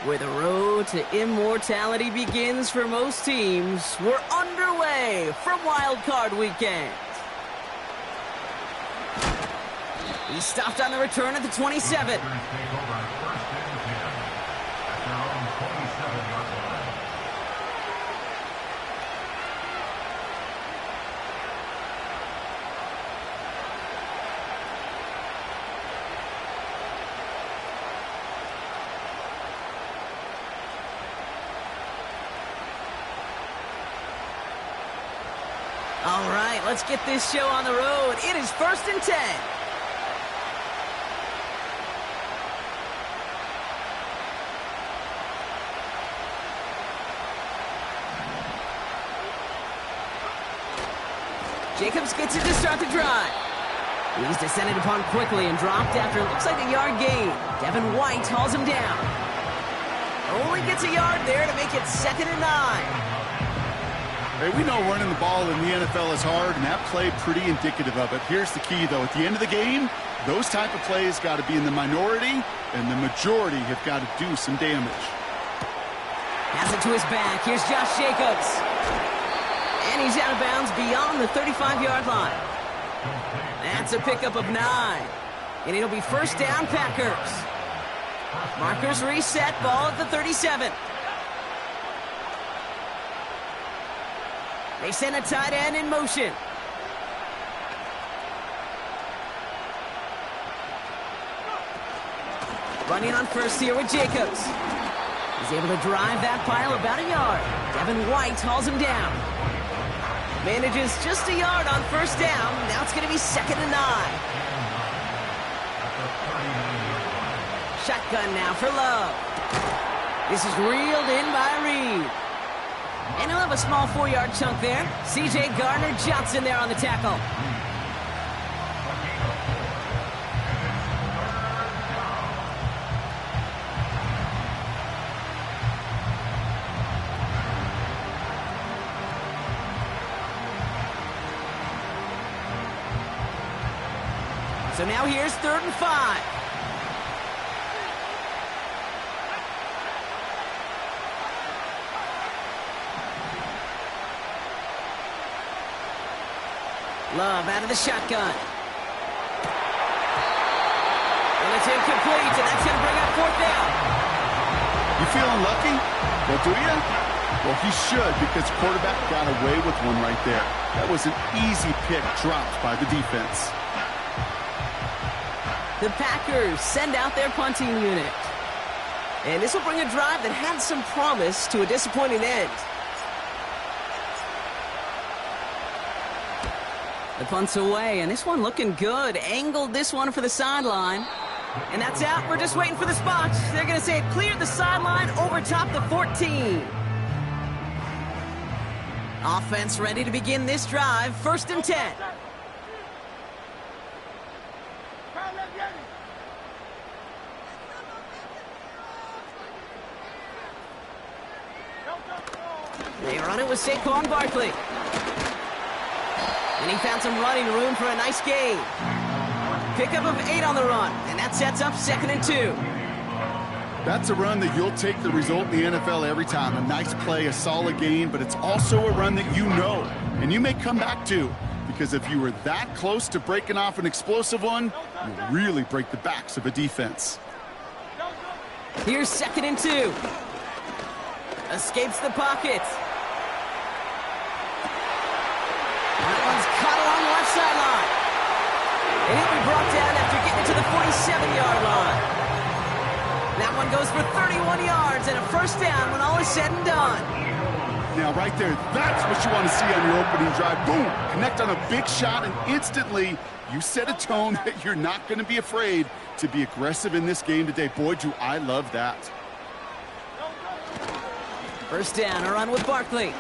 Where the road to immortality begins for most teams, we're underway from Wild Card Weekend. He stopped on the return at the 27. All right, let's get this show on the road. It is 1st and 10. Jacobs gets it to start the drive. He's descended upon quickly and dropped after it looks like a yard gain. Devin White hauls him down. Only gets a yard there to make it 2nd and 9. Hey, we know running the ball in the NFL is hard, and that play pretty indicative of it. Here's the key, though. At the end of the game, those type of plays got to be in the minority, and the majority have got to do some damage. Pass it to his back. Here's Josh Jacobs. And he's out of bounds beyond the 35-yard line. That's a pickup of 9. And it'll be 1st down, Packers. Markers reset, ball at the 37. They send a tight end in motion. Running on first here with Jacobs. He's able to drive that pile about a yard. Devin White hauls him down. Manages just a yard on 1st down. Now it's going to be 2nd and 9. Shotgun now for Love. This is reeled in by Reed. And he'll have a small 4-yard chunk there. C.J. Gardner-Johnson there on the tackle. So now here's 3rd and 5. Love out of the shotgun. And it's incomplete, and that's going to bring up 4th down. You feeling lucky? Well, do you? Well, he should, because quarterback got away with one right there. That was an easy pick dropped by the defense. The Packers send out their punting unit. And this will bring a drive that had some promise to a disappointing end. The punt's away, and this one looking good. Angled this one for the sideline. And that's out. We're just waiting for the spot. They're going to say it cleared the sideline over top the 14. Offense ready to begin this drive. 1st and 10. They run it with Saquon Barkley. And he found some running room for a nice gain. Pickup of 8 on the run, and that sets up 2nd and 2. That's a run that you'll take the result in the NFL every time. A nice play, a solid gain, but it's also a run that you know, and you may come back to, because if you were that close to breaking off an explosive one, you really break the backs of a defense. Here's 2nd and 2. Escapes the pocket. That one's caught along the left sideline. And he'll be brought down after getting to the 47-yard line. That one goes for 31 yards and a 1st down when all is said and done. Now, right there, that's what you want to see on your opening drive. Boom! Connect on a big shot, and instantly you set a tone that you're not going to be afraid to be aggressive in this game today. Boy, do I love that. 1st down, a run with Barkley.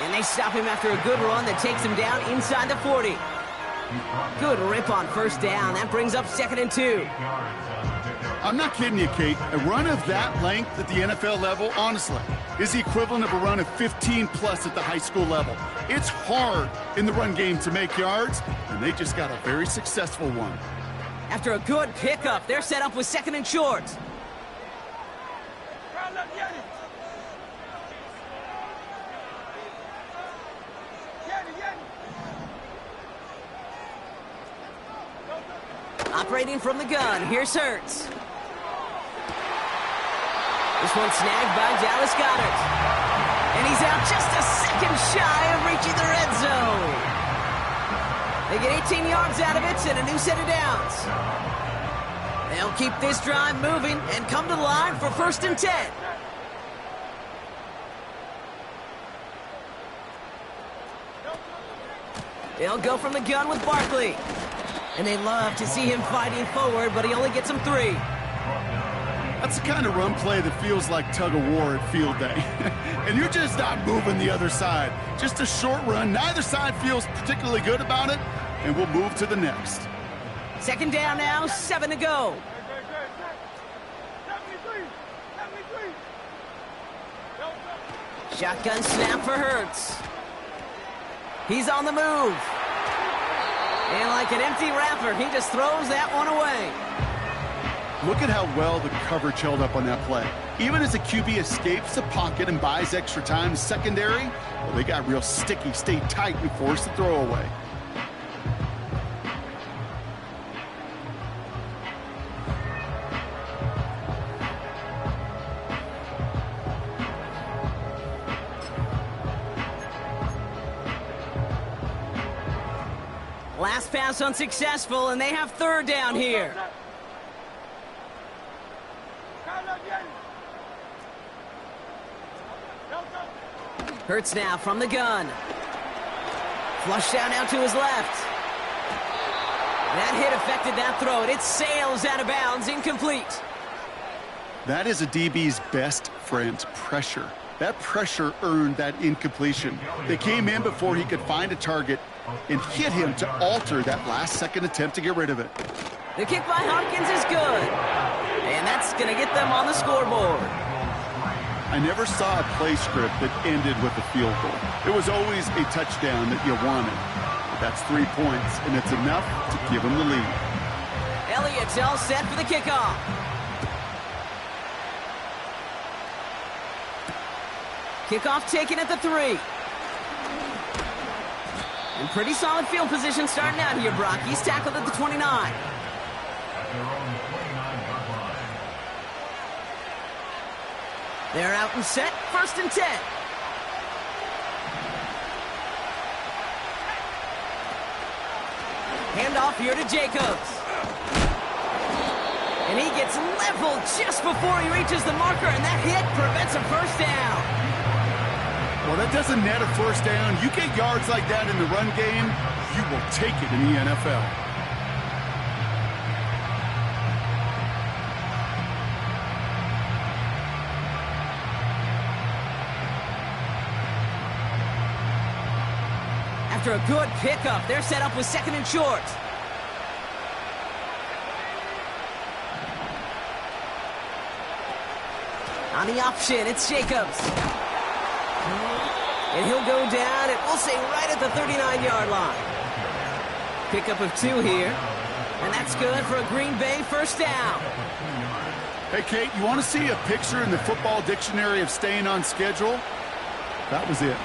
And they stop him after a good run that takes him down inside the 40. Good rip on 1st down. That brings up 2nd and 2. I'm not kidding you, Kate. A run of that length at the NFL level, honestly, is the equivalent of a run of 15-plus at the high school level. It's hard in the run game to make yards, and they just got a very successful one. After a good pickup, they're set up with 2nd and short. Operating from the gun, here's Hurts. This one snagged by Dallas Goedert. And he's out just a second shy of reaching the red zone. They get 18 yards out of it and a new set of downs. They'll keep this drive moving and come to the line for 1st and 10. They'll go from the gun with Barkley. And they love to see him fighting forward, but he only gets them 3. That's the kind of run play that feels like tug-of-war at field day. And you're just not moving the other side. Just a short run. Neither side feels particularly good about it, and we'll move to the next. 2nd down now, 7 to go. Shotgun snap for Hurts. He's on the move. And like an empty wrapper, he just throws that one away. Look at how well the coverage held up on that play. Even as the QB escapes the pocket and buys extra time, secondary, well, they got real sticky, stayed tight, and forced the throw away. Last pass unsuccessful, and they have 3rd down here. Hurts now from the gun. Flush down out to his left. That hit affected that throw, and it sails out of bounds, incomplete. That is a DB's best friend, pressure. That pressure earned that incompletion. They came in before he could find a target and hit him to alter that last-second attempt to get rid of it. The kick by Hopkins is good, and that's going to get them on the scoreboard. I never saw a play script that ended with a field goal. It was always a touchdown that you wanted. But that's 3 points, and it's enough to give them the lead. Elliott's all set for the kickoff. Kickoff taken at the 3. And pretty solid field position starting out here, Brock. He's tackled at the 29. They're out and set, 1st and 10. Handoff here to Jacobs. And he gets leveled just before he reaches the marker, and that hit prevents a 1st down. Well, that doesn't net a 1st down. You get yards like that in the run game, you will take it in the NFL. After a good pickup, they're set up with 2nd and short. On the option, it's Jacobs. And he'll go down, and we'll say right at the 39-yard line. Pickup of 2 here. And that's good for a Green Bay 1st down. Hey, Kate, you want to see a picture in the football dictionary of staying on schedule? That was it.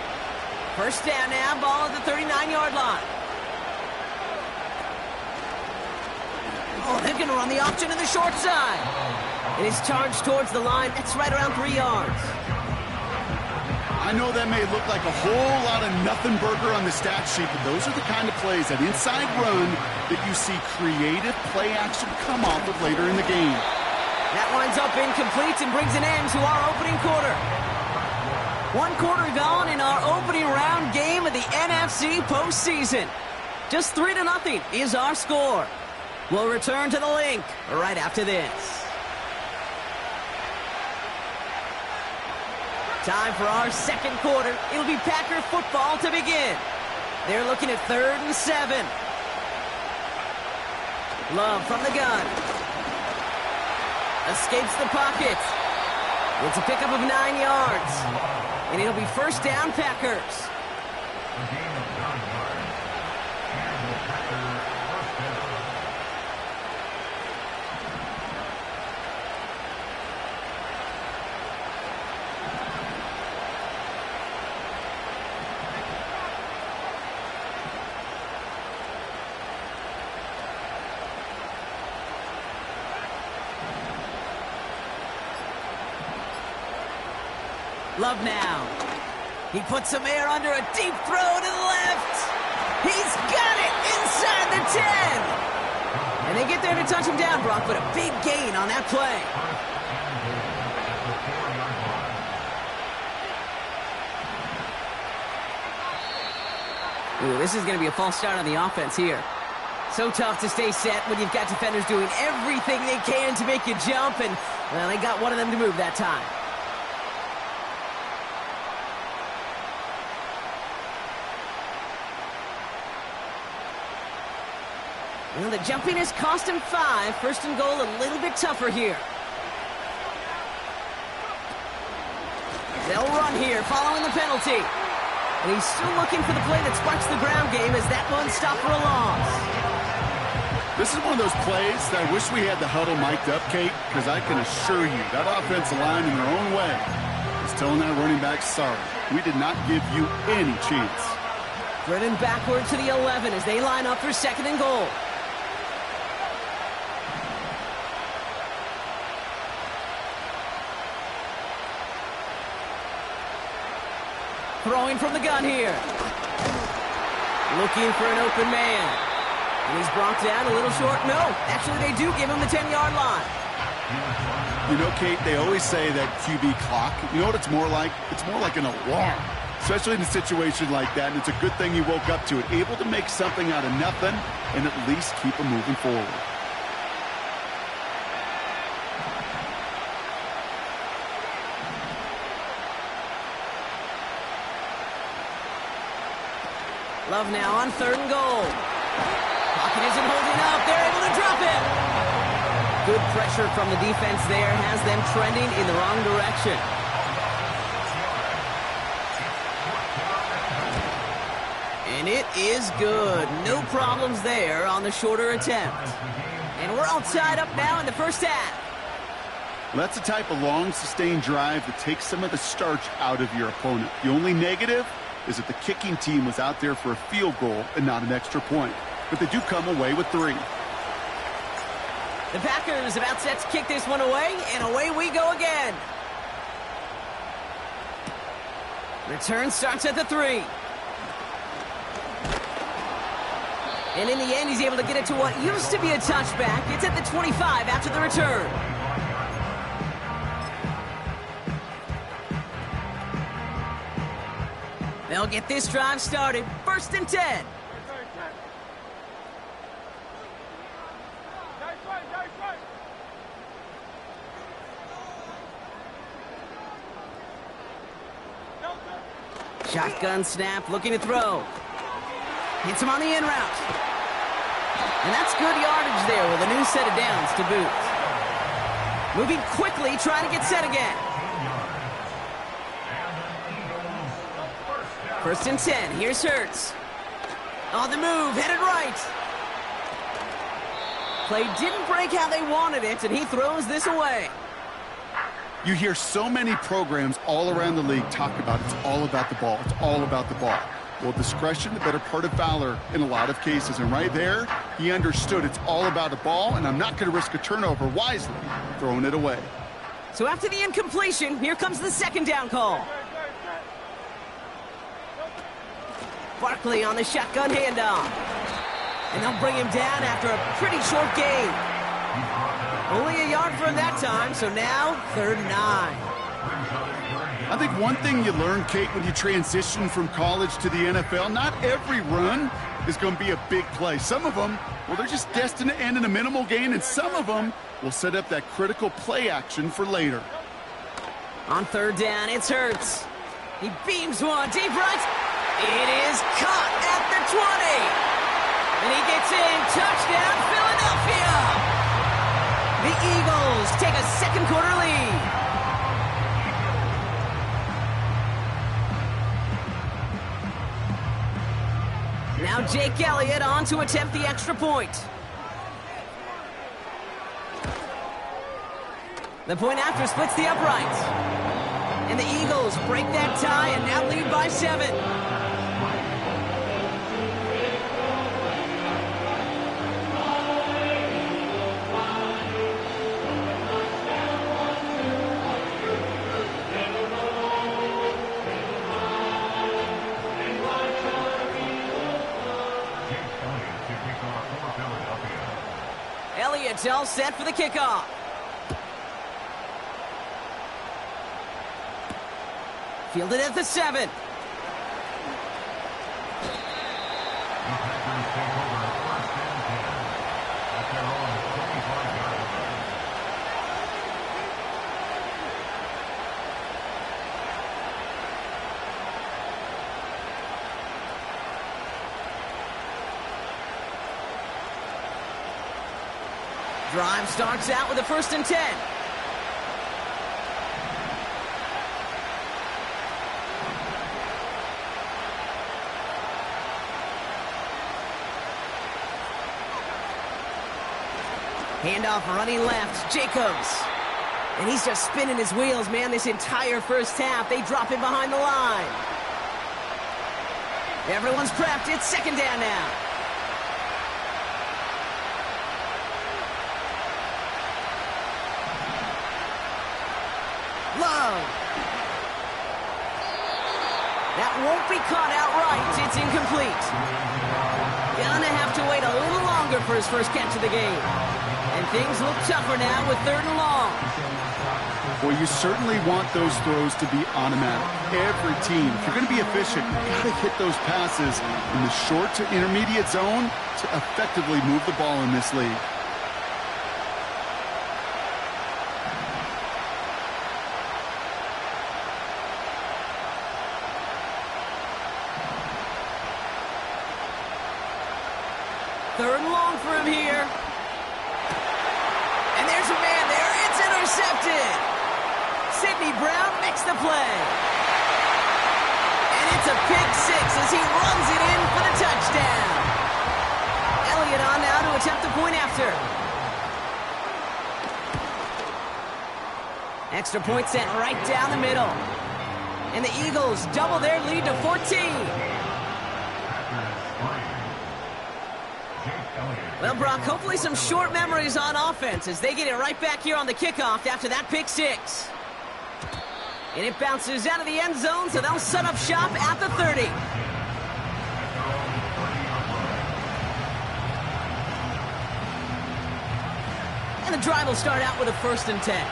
1st down now, ball at the 39-yard line. Oh, they're going to run the option to the short side. And he's charged towards the line. That's right around 3 yards. I know that may look like a whole lot of nothing burger on the stat sheet, but those are the kind of plays, that inside run, that you see creative play action come off of later in the game. That winds up incomplete and brings an end to our opening quarter. 1 quarter gone in our opening round game of the NFC postseason. Just 3-0 is our score. We'll return to the link right after this. Time for our 2nd quarter. It'll be Packer football to begin. They're looking at 3rd and 7. Love from the gun. Escapes the pocket. It's a pickup of 9 yards. And it'll be 1st down, Packers. Love now. He puts some air under a deep throw to the left. He's got it inside the 10. And they get there to touch him down, Brock, but a big gain on that play. Ooh, this is going to be a false start on the offense here. So tough to stay set when you've got defenders doing everything they can to make you jump, and, well, they got one of them to move that time. Well, the jumpiness cost him 5. First and goal, a little bit tougher here. They'll run here, following the penalty. And he's still looking for the play that sparks the ground game as that one stopped for a loss. This is one of those plays that I wish we had the huddle mic'd up, Kate, because I can assure you that offensive line in their own way is telling that running back, sorry, we did not give you any chance. Driven backward to the 11 as they line up for second and goal. Throwing from the gun here. Looking for an open man. And he's brought down a little short. No, actually they do give him the 10-yard line. You know, Kate, they always say that QB clock. You know what it's more like? It's more like an alarm, especially in a situation like that. And it's a good thing you woke up to it, able to make something out of nothing and at least keep them moving forward. Love now on third and goal. Pocket isn't holding up. They're able to drop it. Good pressure from the defense there has them trending in the wrong direction. And it is good. No problems there on the shorter attempt. And we're all tied up now in the first half. Well, that's the type of long, sustained drive that takes some of the starch out of your opponent. The only negative is that the kicking team was out there for a field goal and not an extra point. But they do come away with 3. The Packers about set to kick this one away, and away we go again. Return starts at the 3. And in the end, he's able to get it to what used to be a touchback. It's at the 25 after the return. They'll get this drive started. First and 10. Shotgun snap, looking to throw. Hits him on the in route. And that's good yardage there with a new set of downs to boot. Moving quickly, trying to get set again. First and 10, here's Hurts. On the move, headed right. Play didn't break how they wanted it, and he throws this away. You hear so many programs all around the league talk about it's all about the ball. It's all about the ball. Well, discretion, the better part of valor in a lot of cases. And right there, he understood it's all about the ball, and I'm not going to risk a turnover wisely, throwing it away. So after the incompletion, here comes the second down call. Barkley on the shotgun handoff. And they'll bring him down after a pretty short gain. Only a yard for him that time, so now 3rd and 9. I think one thing you learn, Kate, when you transition from college to the NFL, not every run is going to be a big play. Some of them, well, they're just destined to end in a minimal gain, and some of them will set up that critical play action for later. On 3rd down, it's Hurts. He beams one deep right. It is caught at the 20. And he gets in. Touchdown, Philadelphia. The Eagles take a second quarter lead. Now Jake Elliott on to attempt the extra point. The point after splits the uprights. And the Eagles break that tie and now lead by 7. it's all set for the kickoff. Fielded at the 7. Drive starts out with a 1st and 10. Handoff running left, Jacobs. And he's just spinning his wheels, man, this entire first half. They drop him behind the line. Everyone's prepped. It's 2nd down now. Love. That won't be caught outright. It's incomplete. Gonna have to wait a little longer for his first catch of the game. And things look tougher now with 3rd and long. Well, you certainly want those throws to be automatic. Every team, if you're going to be efficient, you've got to hit those passes in the short to intermediate zone to effectively move the ball in this league. Third and long for him here. And there's a man there. It's intercepted. Sidney Brown makes the play. And it's a pick 6 as he runs it in for the touchdown. Elliott on now to attempt the point after. Extra point set right down the middle. And the Eagles double their lead to 14. Well, Brock, hopefully some short memories on offense as they get it right back here on the kickoff after that pick 6. And it bounces out of the end zone, so they'll set up shop at the 30. And the drive will start out with a 1st and 10.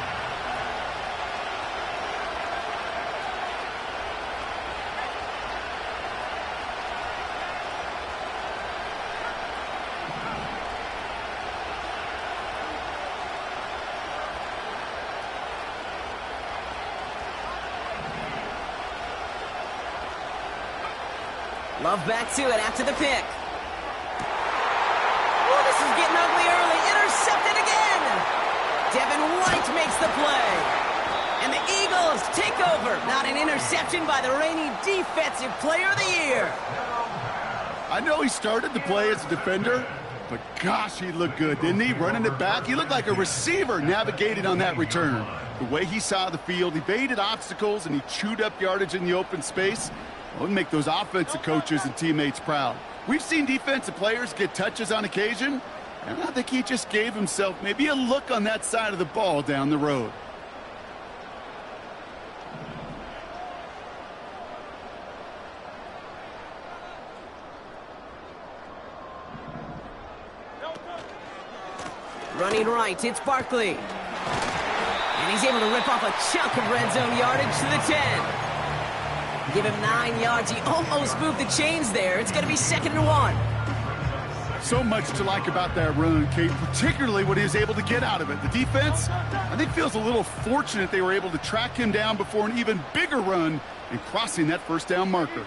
Love back to it after the pick. Oh, this is getting ugly early. Intercepted again. Devin White makes the play. And the Eagles take over. Not an interception by the reigning Defensive Player of the Year. I know he started the play as a defender, but gosh, he looked good, didn't he? Running it back, he looked like a receiver navigating on that return. The way he saw the field, he baited obstacles, and he chewed up yardage in the open space. It would make those offensive coaches and teammates proud. We've seen defensive players get touches on occasion, and I think he just gave himself maybe a look on that side of the ball down the road. Running right, it's Barkley. And he's able to rip off a chunk of red zone yardage to the 10. Give him 9 yards. He almost moved the chains there. It's going to be 2nd and 1. So much to like about that run, Kate, particularly what he was able to get out of it. The defense, I think, feels a little fortunate they were able to track him down before an even bigger run and crossing that 1st down marker.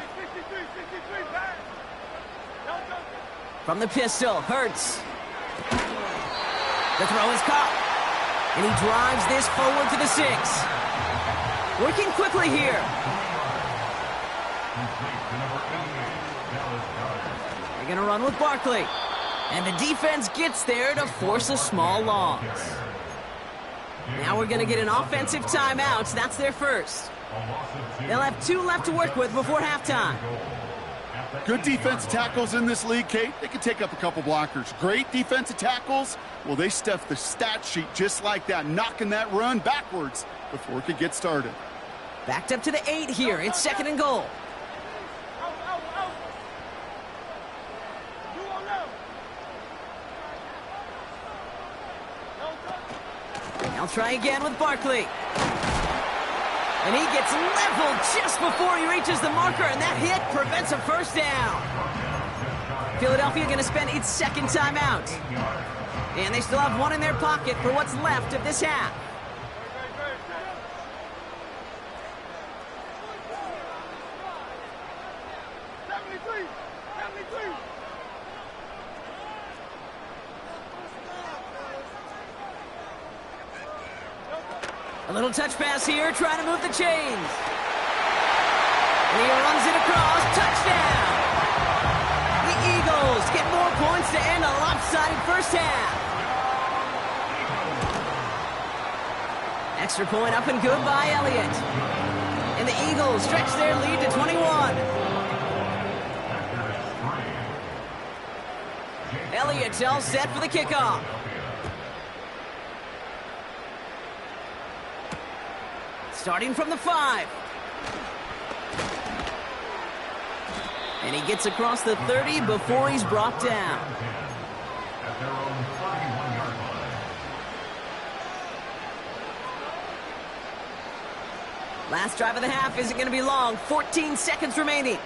From the pistol, Hurts. The throw is caught. And he drives this forward to the 6. Working quickly here. They're going to run with Barkley. And the defense gets there to force a small loss. Now we're going to get an offensive timeout. That's their first. They'll have 2 left to work with before halftime. Good defensive tackles in this league, Kate. They can take up a couple blockers. Great defensive tackles. Well, they stuff the stat sheet just like that, knocking that run backwards before it could get started. Backed up to the 8 here. It's 2nd and goal. They'll try again with Barkley. And he gets leveled just before he reaches the marker, and that hit prevents a first down. Philadelphia going to spend its second timeout. And they still have one in their pocket for what's left of this half. A little touch pass here, trying to move the chains. And he runs it across, touchdown! The Eagles get more points to end a lopsided first half. Extra point up and good by Elliott. And the Eagles stretch their lead to 21. Elliott all set for the kickoff. Starting from the 5. And he gets across the 30 before he's brought down. Last drive of the half isn't going to be long. 14 seconds remaining.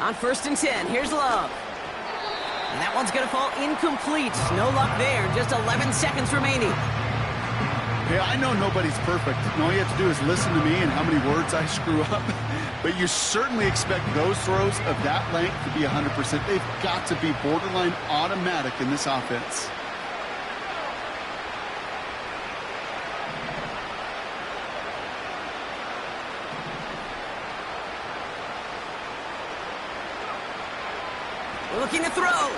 On 1st and 10, here's Love. And that one's going to fall incomplete. No luck there. Just 11 seconds remaining. Hey, I know nobody's perfect. And all you have to do is listen to me and how many words I screw up. But you certainly expect those throws of that length to be 100%. They've got to be borderline automatic in this offense. Looking to throw.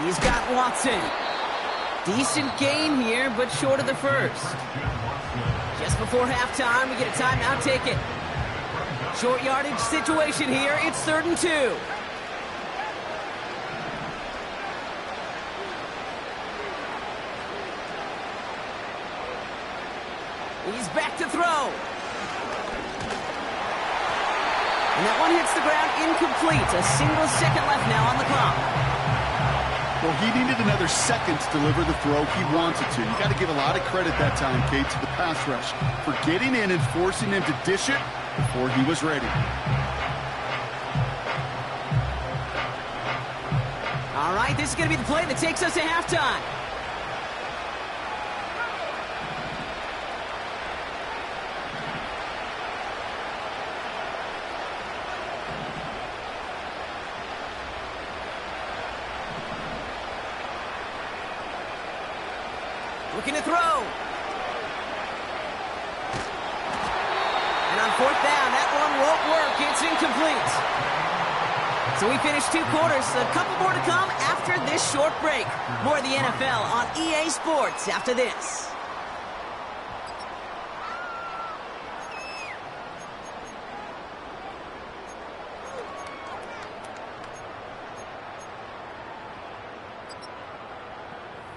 He's got Watson. Decent gain here, but short of the first. Just before halftime, we get a timeout taken. Short yardage situation here. It's 3rd and 2. He's back to throw. And that one hits the ground incomplete. A single second left now on the clock. Well, he needed another second to deliver the throw he wanted to. You got to give a lot of credit that time, Kate, to the pass rush for getting in and forcing him to dish it before he was ready. All right, this is going to be the play that takes us to halftime. Looking to throw. And on 4th down, that one won't work. It's incomplete. So we finished 2 quarters. A couple more to come after this short break. More of the NFL on EA Sports after this.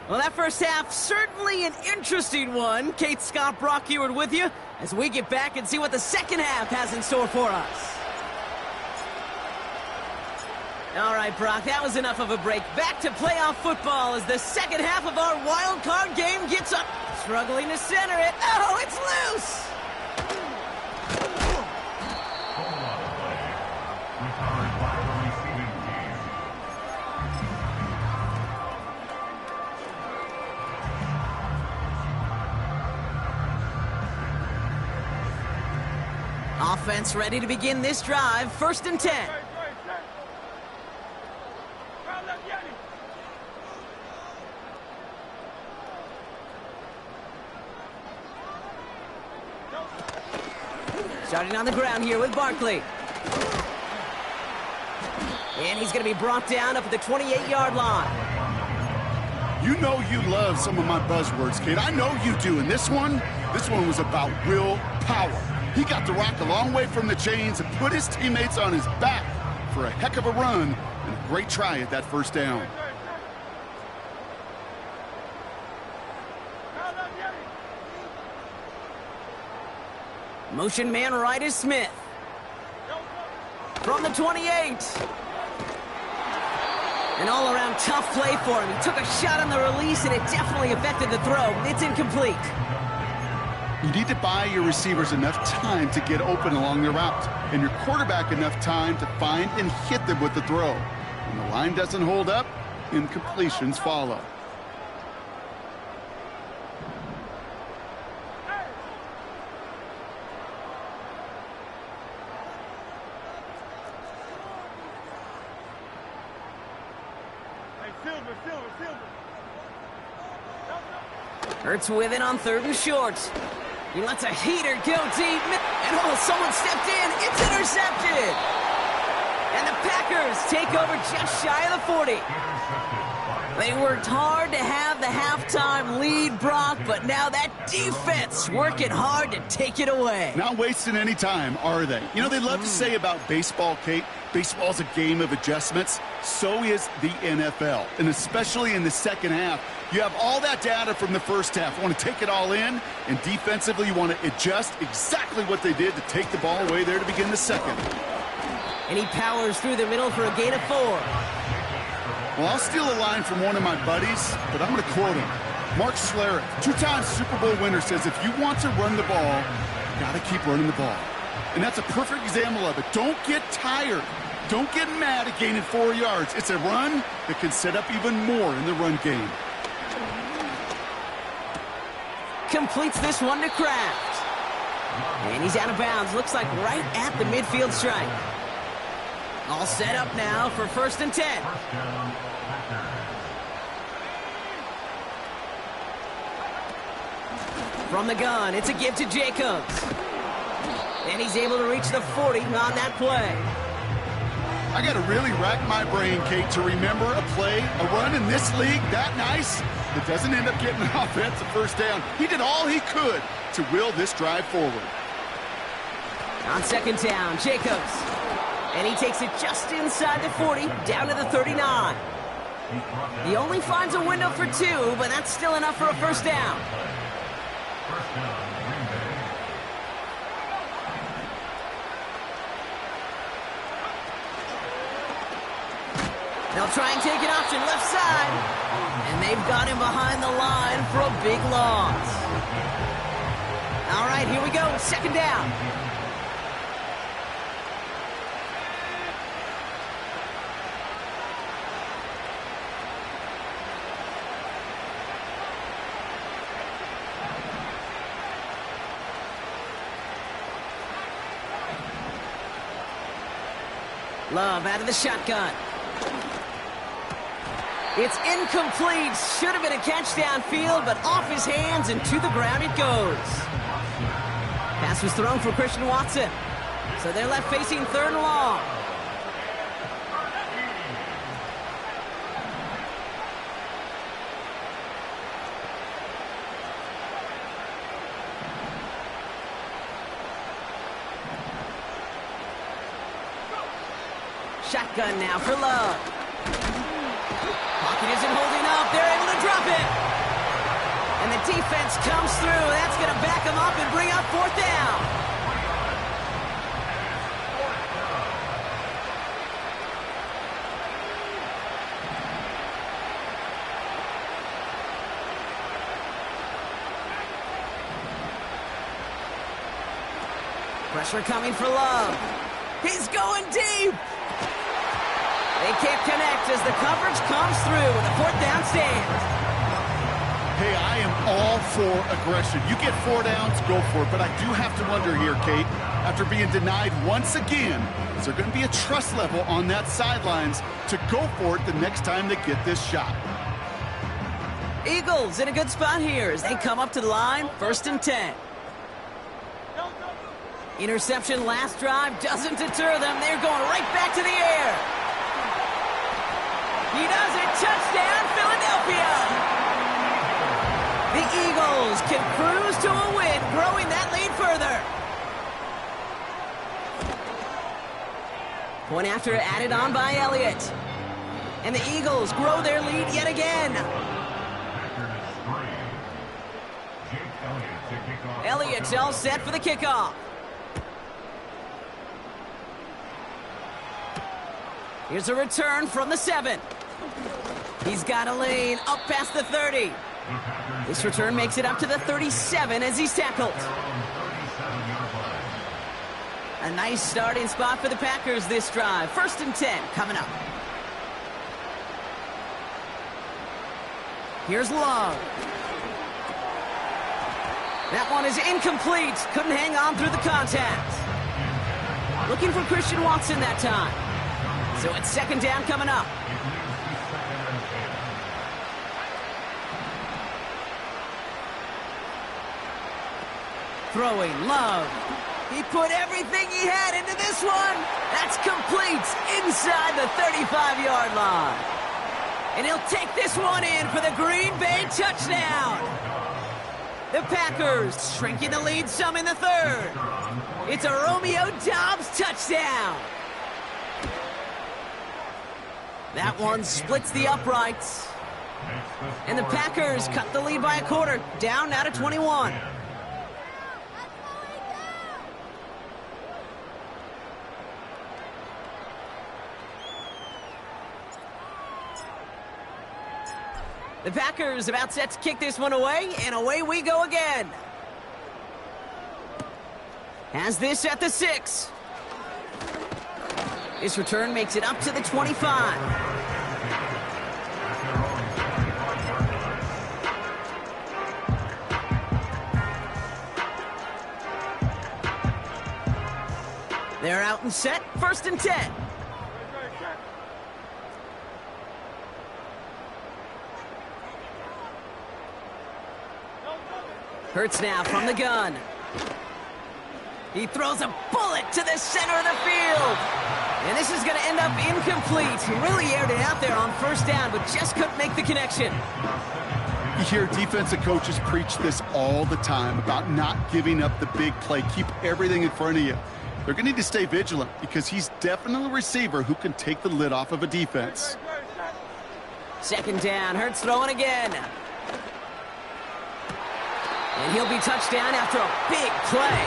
Well, that first half, certainly an interesting one. Kate Scott, Brock Huard with you as we get back and see what the second half has in store for us. All right, Brock, that was enough of a break. Back to playoff football as the second half of our wild card game gets up. Struggling to center it. Oh, it's loose! Offense ready to begin this drive. 1st and 10. Starting on the ground here with Barkley. And he's going to be brought down up at the 28-yard line. You know you love some of my buzzwords, Kate. I know you do. And this one was about will power. He got the rock a long way from the chains and put his teammates on his back for a heck of a run and a great try at that first down. Motion man right is Smith. From the 28. An all-around tough play for him. He took a shot on the release, and it definitely affected the throw. It's incomplete. You need to buy your receivers enough time to get open along the route, and your quarterback enough time to find and hit them with the throw. When the line doesn't hold up, incompletions follow. Hurts with it on 3rd and short. He lets a heater go deep. And someone stepped in. It's intercepted. And the Packers take over just shy of the 40. They worked hard to have the halftime lead, Brock, but now that defense working hard to take it away. Not wasting any time, are they? You know, they love to say about baseball, Kate, baseball's a game of adjustments. So is the NFL. And especially in the second half, you have all that data from the first half. You want to take it all in, and defensively you want to adjust exactly what they did to take the ball away there to begin the second. And he powers through the middle for a gain of 4. Well, I'll steal a line from one of my buddies, but I'm going to quote him. Mark Schlereth, 2-time Super Bowl winner, says if you want to run the ball, you got to keep running the ball. And that's a perfect example of it. Don't get tired. Don't get mad at gaining 4 yards. It's a run that can set up even more in the run game. Completes this one to Kraft. And he's out of bounds. Looks like right at the midfield stripe. All set up now for 1st and 10. From the gun, it's a give to Jacobs. And he's able to reach the 40 on that play. I got to really rack my brain, Kate, to remember a play, a run in this league that nice that doesn't end up getting an offensive first down. He did all he could to will this drive forward. On 2nd down, Jacobs. And he takes it just inside the 40, down to the 39. He only finds a window for 2, but that's still enough for a first down. They'll try and take an option left side. And they've got him behind the line for a big loss. All right, here we go. 2nd down. Love out of the shotgun. It's incomplete. Should have been a catch downfield, but off his hands and to the ground it goes. Pass was thrown for Christian Watson. So they're left facing 3rd and long. Shotgun now for Love. Pocket isn't holding up. They're able to drop it. And the defense comes through. That's going to back them up and bring up 4th down. Pressure coming for Love. He's going deep. They can't connect as the coverage comes through with a 4th down stand. Hey, I am all for aggression. You get 4 downs, go for it. But I do have to wonder here, Kate, after being denied once again, is there going to be a trust level on that sidelines to go for it the next time they get this shot? Eagles in a good spot here as they come up to the line, 1st and 10. Interception last drive doesn't deter them. They're going right back to the air. He does it. Touchdown, Philadelphia. The Eagles can cruise to a win, growing that lead further. Point after added on by Elliott. And the Eagles grow their lead yet again. Elliott all set for the kickoff. Here's a return from the 7. He's got a lane up past the 30. This return makes it up to the 37 as he's tackled. A nice starting spot for the Packers this drive. 1st and 10 coming up. Here's Love. That one is incomplete. Couldn't hang on through the contact. Looking for Christian Watson that time. So it's 2nd down coming up. Throwing, Love. He put everything he had into this one. That's complete inside the 35-yard line. And he'll take this one in for the Green Bay touchdown. The Packers shrinking the lead some in the 3rd. It's a Romeo Doubs touchdown. That one splits the uprights. And the Packers cut the lead by a quarter, down now to 21. The Packers about set to kick this one away, and away we go again. Has this at the 6. This return makes it up to the 25. They're out and set, 1st and 10. Hurts now from the gun. He throws a bullet to the center of the field. And this is going to end up incomplete. He really aired it out there on 1st down, but just couldn't make the connection. You hear defensive coaches preach this all the time about not giving up the big play. Keep everything in front of you. They're going to need to stay vigilant because he's definitely a receiver who can take the lid off of a defense. 2nd down. Hurts throwing again. And he'll be touchdown after a big play.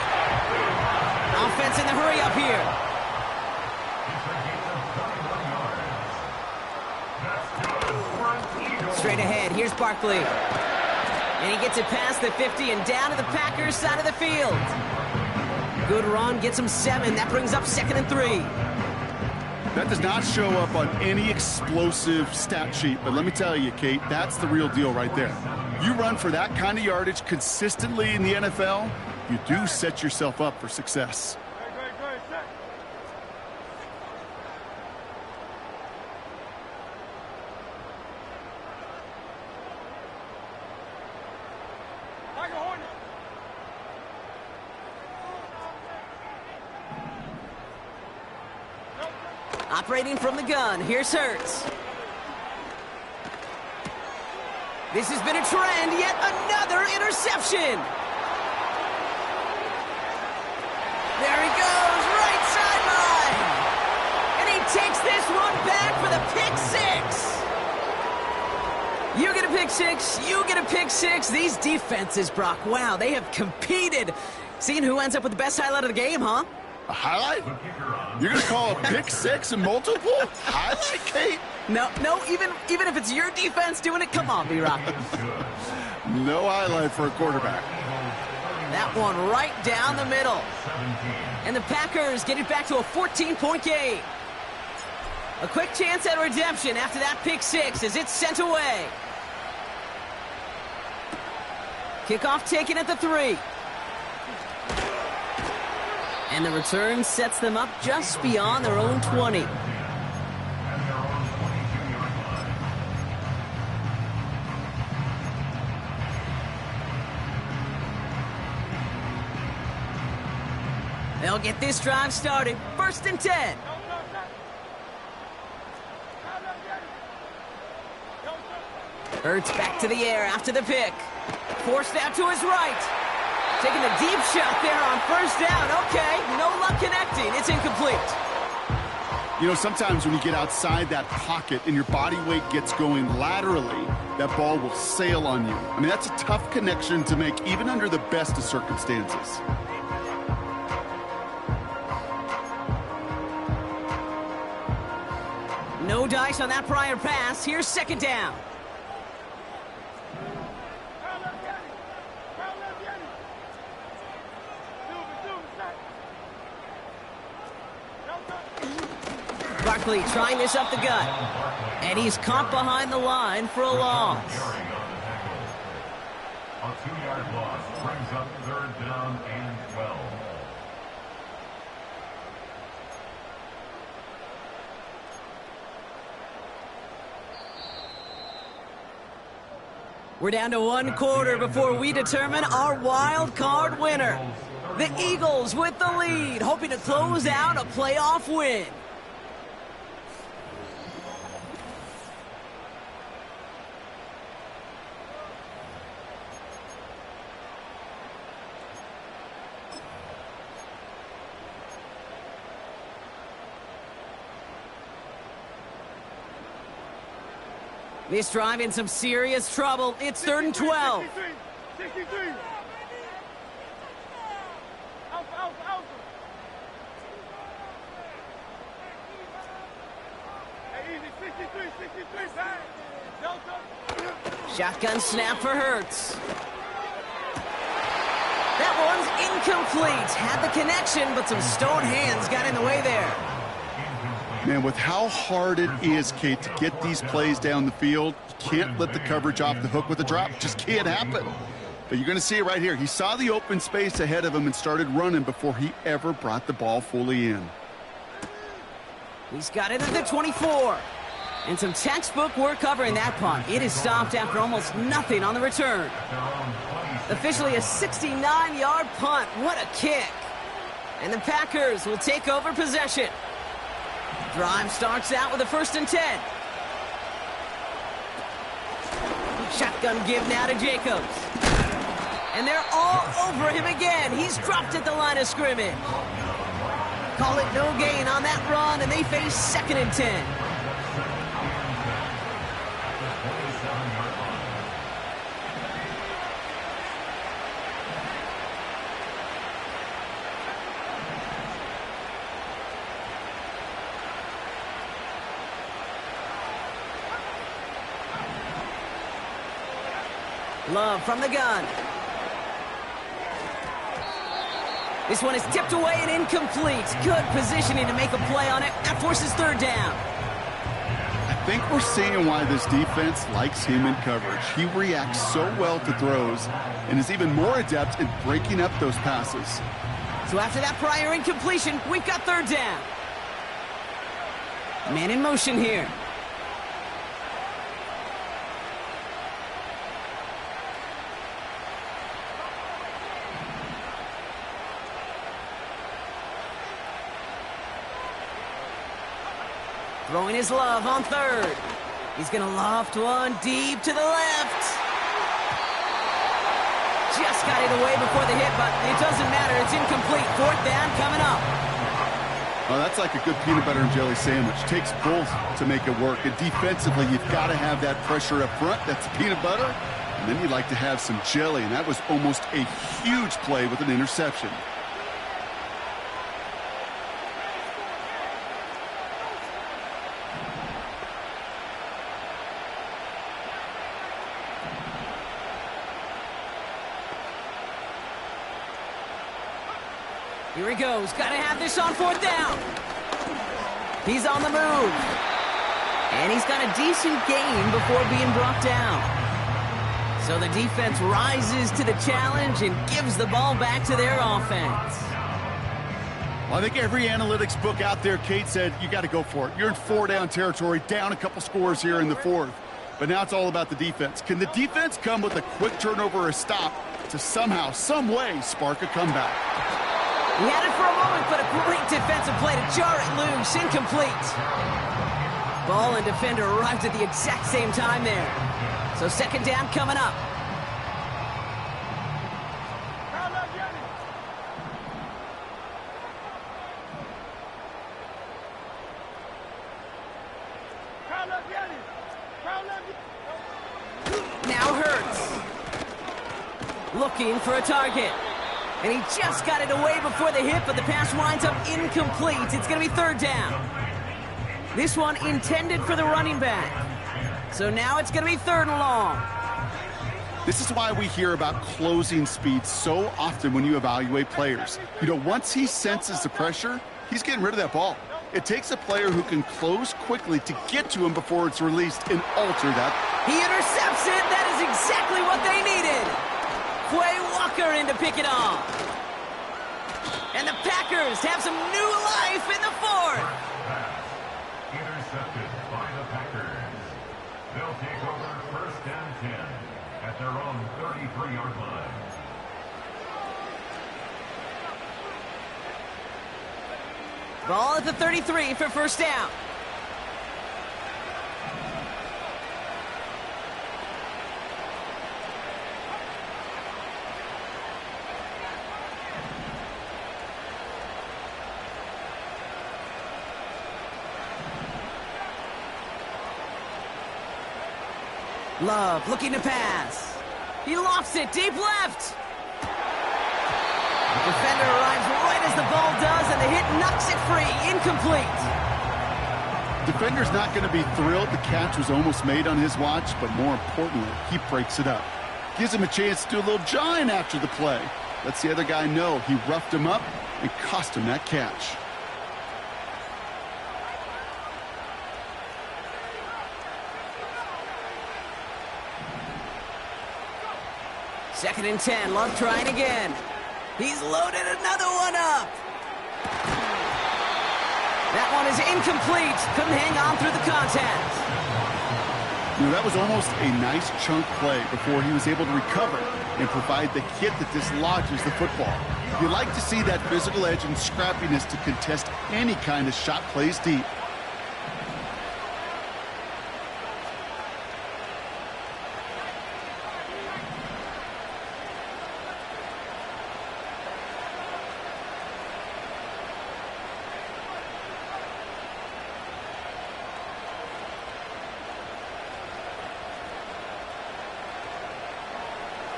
Offense in the hurry up here. Straight ahead, here's Barkley. And he gets it past the 50 and down to the Packers side of the field. Good run, gets him 7. That brings up 2nd and 3. That does not show up on any explosive stat sheet, but let me tell you, Kate, that's the real deal right there. You run for that kind of yardage consistently in the NFL, you do set yourself up for success. Operating from the gun, here's Hurts. This has been a trend, yet another interception. There he goes, right sideline. And he takes this one back for the pick 6. You get a pick 6, you get a pick 6. These defenses, Brock, wow, they have competed. Seeing who ends up with the best highlight of the game, huh? A highlight? You're going to call a pick 6 and multiple? Highlight, Kate? No, even if it's your defense doing it, come on, B-Rock. No highlight for a quarterback. That one right down the middle. And the Packers get it back to a 14-point game. A quick chance at redemption after that pick 6 as it's sent away. Kickoff taken at the 3. And the return sets them up just beyond their own 20. They'll get this drive started. 1st and 10. Hurts back to the air after the pick. Forced out to his right. Taking a deep shot there on 1st down. Okay, no luck connecting. It's incomplete. You know, sometimes when you get outside that pocket and your body weight gets going laterally, that ball will sail on you. I mean, that's a tough connection to make even under the best of circumstances. No dice on that prior pass. Here's second down. Barkley trying this up the gut. And he's caught behind the line for a loss. A 2-yard loss brings up third down and 12. We're down to 1 quarter before we determine our wild card winner. The Eagles with the lead, hoping to close out a playoff win. This drive in some serious trouble. It's 3rd and 12. 63. Shotgun snap for Hurts. That one's incomplete. Had the connection, but some stone hands got in the way there. Man, with how hard it is, Kate, to get these plays down the field, you can't let the coverage off the hook with a drop. It just can't happen. But you're going to see it right here. He saw the open space ahead of him and started running before he ever brought the ball fully in. He's got it at the 24. And some textbook work covering that punt. It is stopped after almost nothing on the return. Officially a 69-yard punt. What a kick. And the Packers will take over possession. Drive starts out with a 1st and 10. Shotgun give now to Jacobs. And they're all over him again. He's dropped at the line of scrimmage. Call it no gain on that run, and they face 2nd and 10. Love from the gun. This one is tipped away and incomplete. Good positioning to make a play on it. That forces 3rd down. I think we're seeing why this defense likes him in coverage. He reacts so well to throws and is even more adept in breaking up those passes. So after that prior incompletion, we've got 3rd down. Man in motion here. Throwing his love on 3rd. He's going to loft one deep to the left. Just got it away before the hit, but it doesn't matter. It's incomplete. 4th down coming up. Oh, that's like a good peanut butter and jelly sandwich. Takes both to make it work. And defensively, you've got to have that pressure up front. That's peanut butter. And then you'd like to have some jelly. And that was almost a huge play with an interception. Here he goes. Got to have this on 4th down. He's on the move. And he's got a decent gain before being brought down. So the defense rises to the challenge and gives the ball back to their offense. Well, I think every analytics book out there, Kate, said you got to go for it. You're in 4-down territory, down a couple scores here in the 4th. But now it's all about the defense. Can the defense come with a quick turnover or a stop to somehow, some way, spark a comeback? He had it for a moment, but a great defensive play to jar it loose. Incomplete. Ball and defender arrived at the exact same time there. So 2nd down coming up. Now Hurts. Looking for a target. And he just got it away before the hit, but the pass winds up incomplete. It's going to be 3rd down. This one intended for the running back. So now it's going to be 3rd and long. This is why we hear about closing speed so often when you evaluate players. You know, once he senses the pressure, he's getting rid of that ball. It takes a player who can close quickly to get to him before it's released and alter that. He intercepts it. That is exactly what they needed. Quay Walker in to pick it off. And the Packers have some new life in the 4th. Intercepted by the Packers. They'll take over 1st and 10 at their own 33-yard line. Ball at the 33 for 1st down. Love looking to pass. He lofts it deep left. The defender arrives right as the ball does, and the hit knocks it free. Incomplete. Defender's not going to be thrilled the catch was almost made on his watch, but more importantly, he breaks it up. Gives him a chance to do a little jawing after the play. Lets the other guy know he roughed him up and cost him that catch. Second and 10, Love trying again. He's loaded another one up. That one is incomplete. Couldn't hang on through the contact. You know, that was almost a nice chunk play before he was able to recover and provide the hit that dislodges the football. You like to see that physical edge and scrappiness to contest any kind of shot plays deep.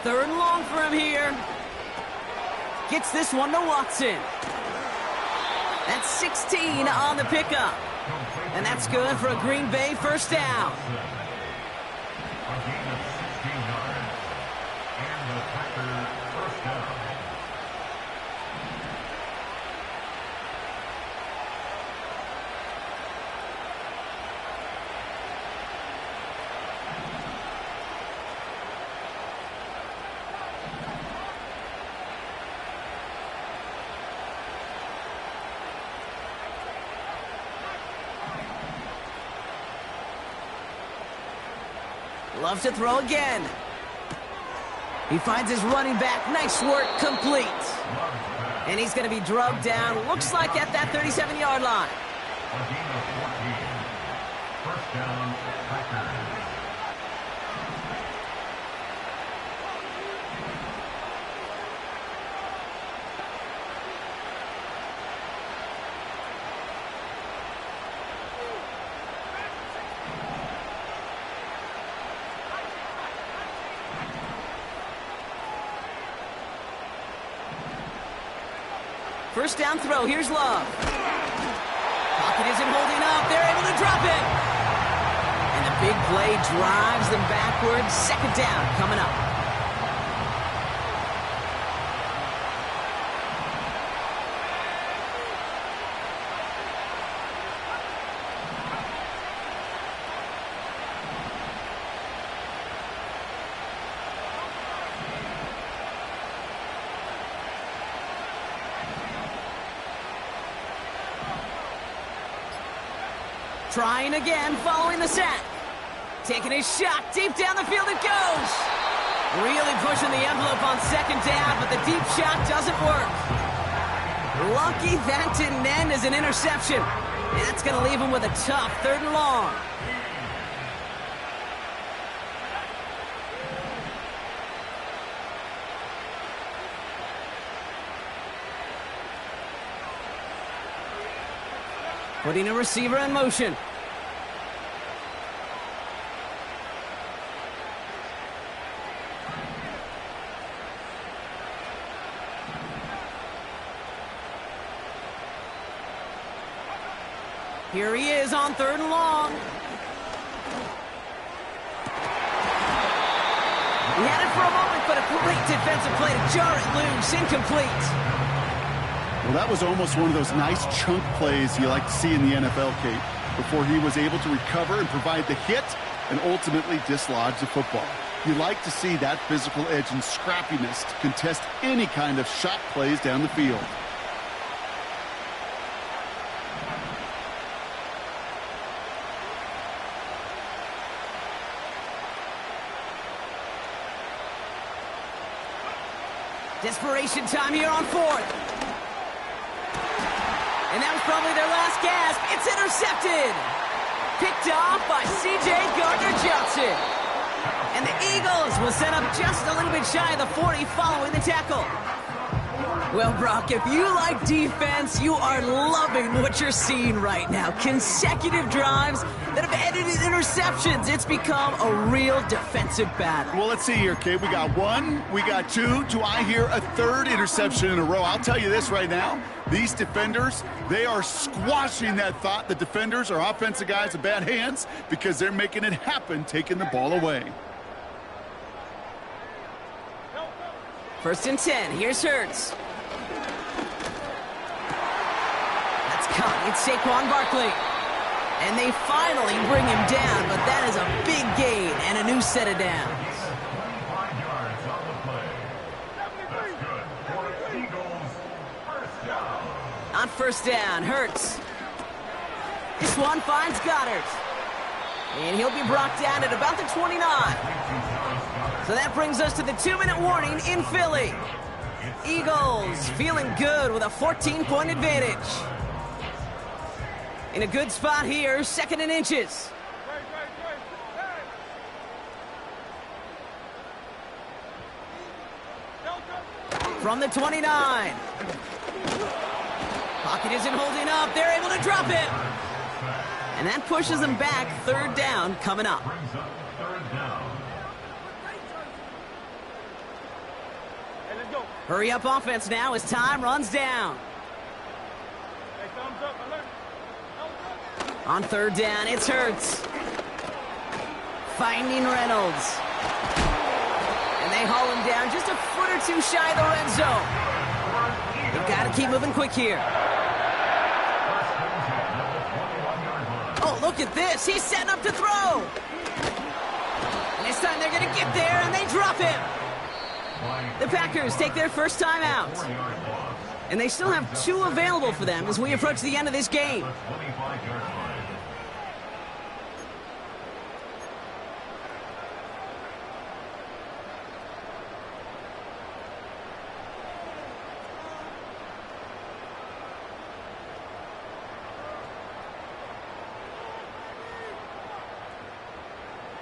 Third and long for him here. Gets this one to Watson. That's 16 on the pickup. And that's good for a Green Bay 1st down. A gain of 16 yards. And the Packers 1st down. Loves to throw again. He finds his running back. Nice work, complete. And he's going to be drugged down, looks like at that 37-yard line. A gain of 14. 1st down, Packers. First down throw. Here's Love. Pocket isn't holding up. They're able to drop it. And the big play drives them backwards. 2nd down coming up. Trying again, following the sack. Taking his shot, deep down the field it goes. Really pushing the envelope on 2nd down, but the deep shot doesn't work. Lucky that didn't end as an interception. And that's going to leave him with a tough 3rd and long. Putting a receiver in motion. Here he is on 3rd and long. He had it for a moment, but a great defensive play to jar it loose. Incomplete. Well, that was almost one of those nice chunk plays you like to see in the NFL, Kate, before he was able to recover and provide the hit and ultimately dislodge the football. You like to see that physical edge and scrappiness to contest any kind of shot plays down the field. Desperation time here on 4th. And that was probably their last gasp. It's intercepted. Picked off by C.J. Gardner-Johnson. And the Eagles will set up just a little bit shy of the 40 following the tackle. Well, Brock, if you like defense, you are loving what you're seeing right now. Consecutive drives that have ended in interceptions. It's become a real defensive battle. Well, let's see here, Kate. We got 1, we got 2. Do I hear a 3rd interception in a row? I'll tell you this right now. These defenders, they are squashing that thought. The defenders are offensive guys with bad hands because they're making it happen, taking the ball away. 1st and 10. Here's Hurts. That's caught. It's Saquon Barkley. And they finally bring him down, but that is a big gain and a new set of downs. 25 yards on the play. That's good for Eagles. 1st down. On 1st down, Hurts. This one finds Goddard. And he'll be brought down at about the 29. So that brings us to the 2-minute warning in Philly. Eagles feeling good with a 14-point advantage. In a good spot here, 2nd and inches. From the 29. Pocket isn't holding up. They're able to drop it. And that pushes them back. 3rd down coming up. Brings up 3rd down. Hurry up offense now as time runs down. On 3rd down, it's Hurts. Finding Reynolds. And they haul him down just a foot or 2 shy of the red zone. They've got to keep moving quick here. Oh, look at this. He's setting up to throw. And this time they're going to get there, and they drop him. The Packers take their first time out. And they still have 2 available for them as we approach the end of this game.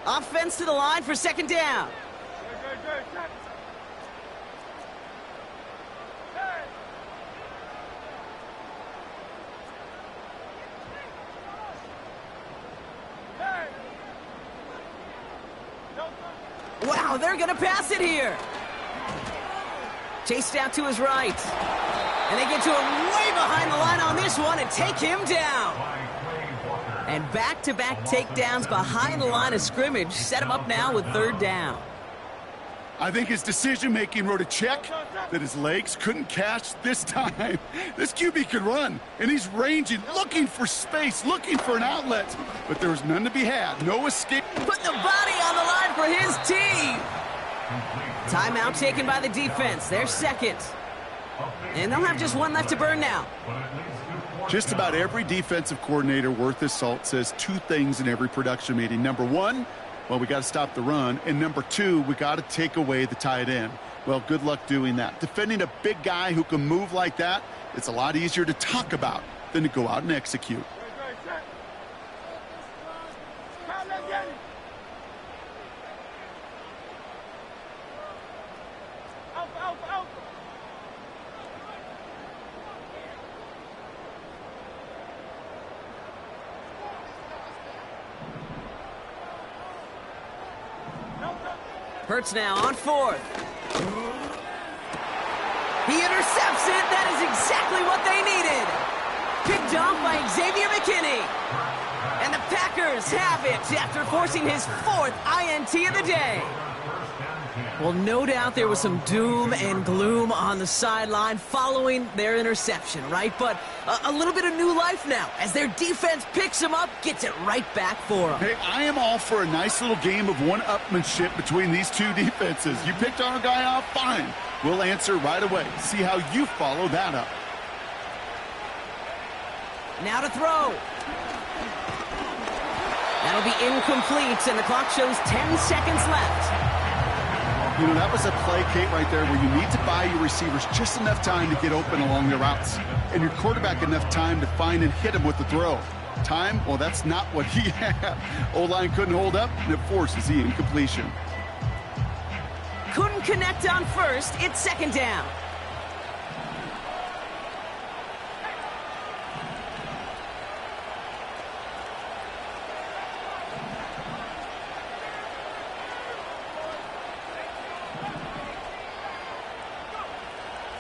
Offense to the line for 2nd down. Wow, they're going to pass it here. Chased out to his right. And they get to him way behind the line on this one and take him down. And back-to-back takedowns behind the line of scrimmage set him up now with 3rd down. I think his decision-making wrote a check that his legs couldn't catch this time. This QB could run, and he's ranging, looking for space, looking for an outlet. But there was none to be had. No escape. Put the body on the line for his team. Timeout taken by the defense. They're 2nd. And they'll have just 1 left to burn now. Just about every defensive coordinator worth his salt says 2 things in every production meeting. Number 1, well, we got to stop the run. And number 2, we got to take away the tight end. Well, good luck doing that. Defending a big guy who can move like that, it's a lot easier to talk about than to go out and execute. Hurts now on 4th. He intercepts it. That is exactly what they needed. Picked off by Xavier McKinney. McKinney. And the Packers have it after forcing his 4th INT of the day. Well, no doubt there was some doom and gloom on the sideline following their interception, right? But a little bit of new life now as their defense picks them up, gets it right back for them. Hey, I am all for a nice little game of one-upmanship between these two defenses. You picked our guy off, fine. We'll answer right away. See how you follow that up. Now to throw. That'll be incomplete, and the clock shows 10 seconds left. You know, that was a play, Kate, right there where you need to buy your receivers just enough time to get open along their routes. And your quarterback enough time to find and hit him with the throw. Time? Well, that's not what he had. O-line couldn't hold up, and it forces the incompletion. Couldn't connect on first. It's second down.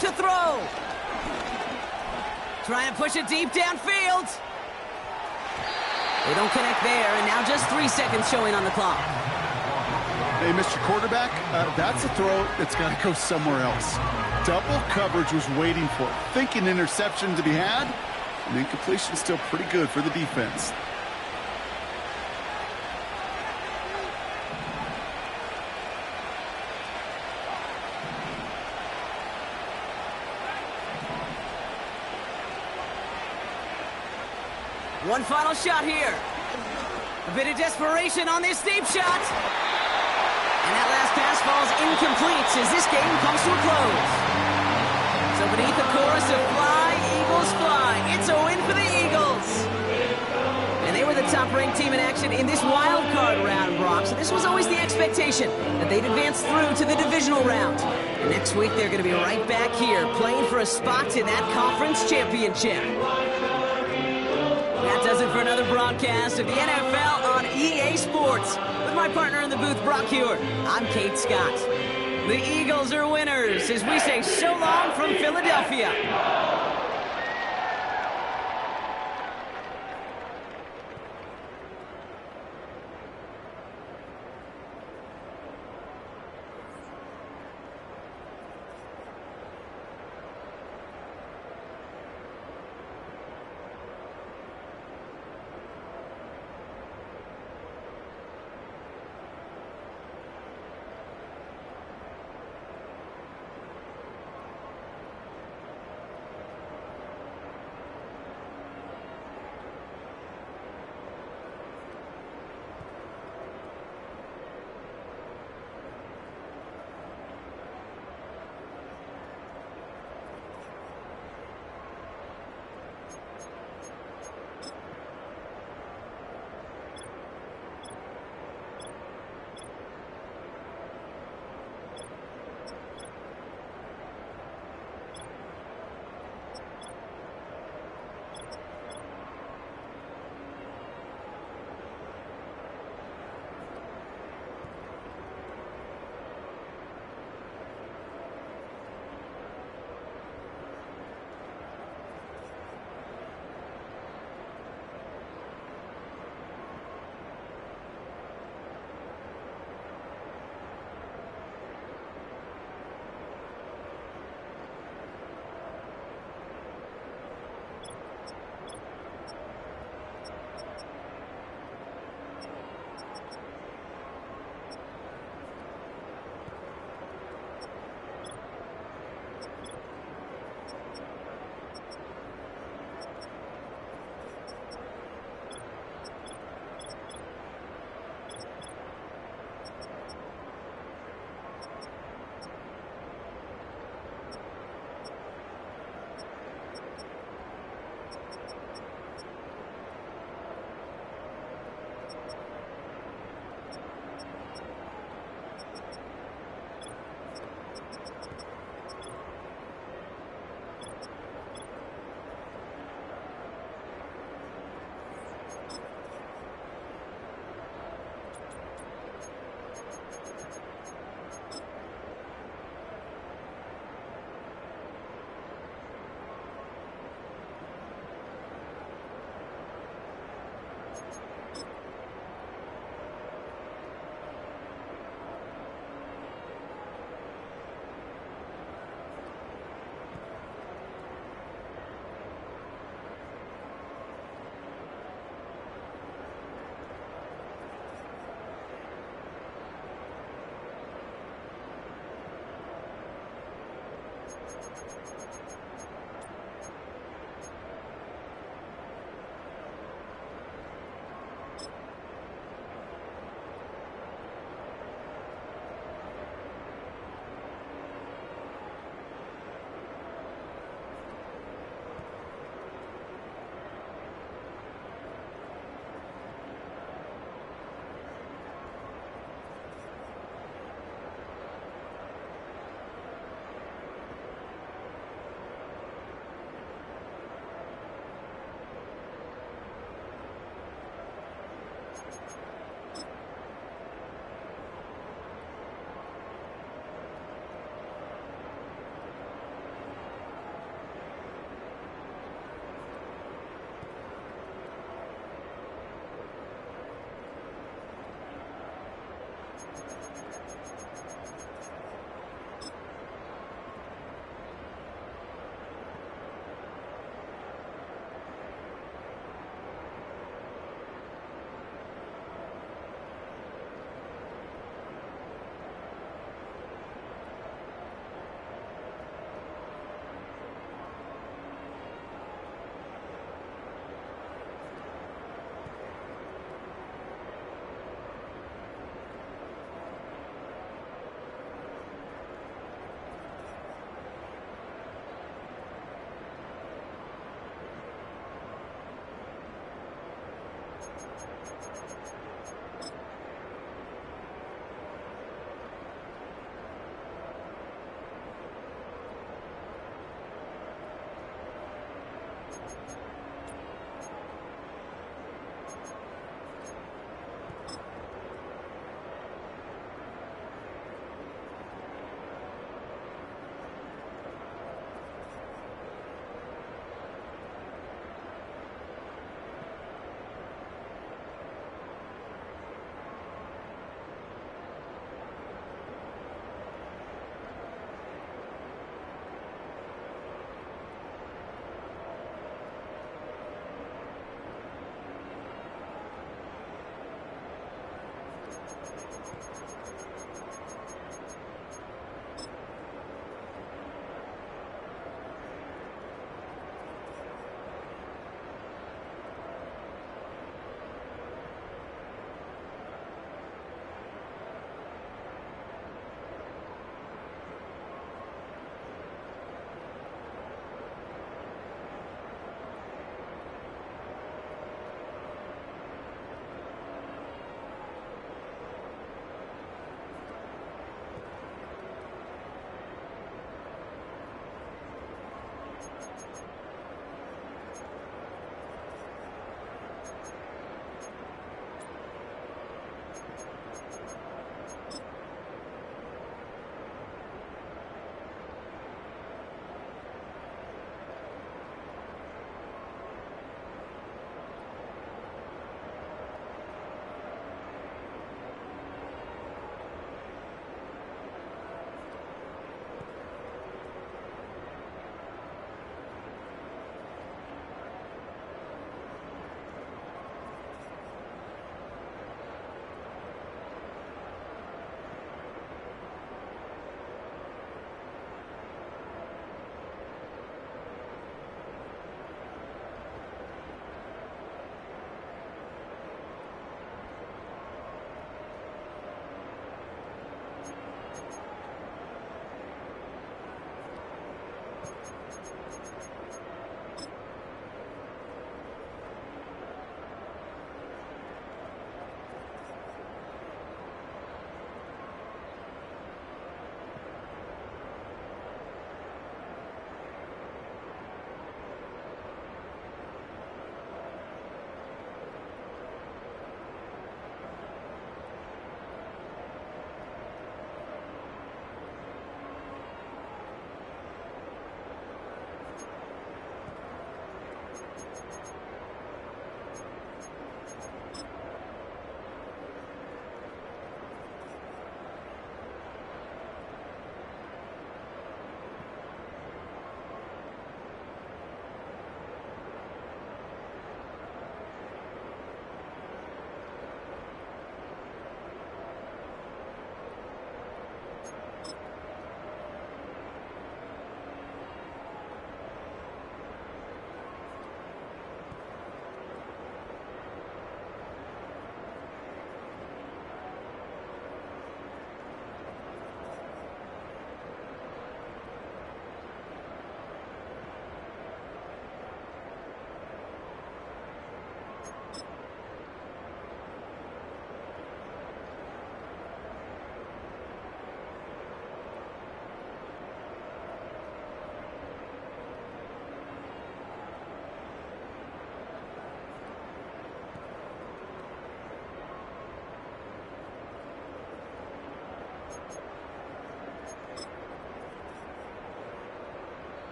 To throw. Trying to push it deep downfield. They don't connect there, and now just 3 seconds showing on the clock. Hey, Mr. Quarterback, that's a throw that's got to go somewhere else. Double coverage was waiting for it. Thinking interception to be had, and incompletion still pretty good for the defense. One final shot here. A bit of desperation on this deep shot. And that last pass falls incomplete as this game comes to a close. So beneath the chorus of Fly, Eagles Fly, it's a win for the Eagles. And they were the top-ranked team in action in this wild card round, Brock. So this was always the expectation that they'd advance through to the divisional round. And next week they're going to be right back here playing for a spot in that conference championship. That does it for another broadcast of the NFL on EA Sports. With my partner in the booth, Brock Hewer, I'm Kate Scott. The Eagles are winners as we say so long from Philadelphia.